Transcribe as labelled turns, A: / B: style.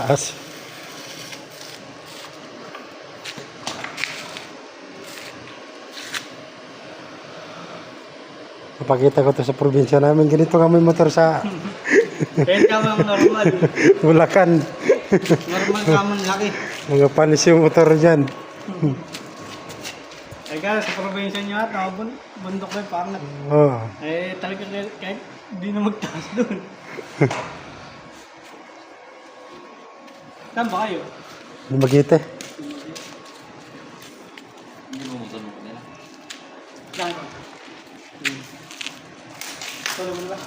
A: Taas. Napakita ko to sa probinsya namin. Ganito kami motor sa
B: Kaya ka mga normal.
A: Bulacan.
B: Normal ka man laki.
A: Mga panis yung motor dyan.
B: Kaya sa probinsya nyo at bundok na pangat.
A: Oh.
B: Eh talaga kahit di na magtaas doon. Saan ba kayo?
A: Magite.
C: Hindi mo matanong nila.
B: Saan ko? Solo mo na ba?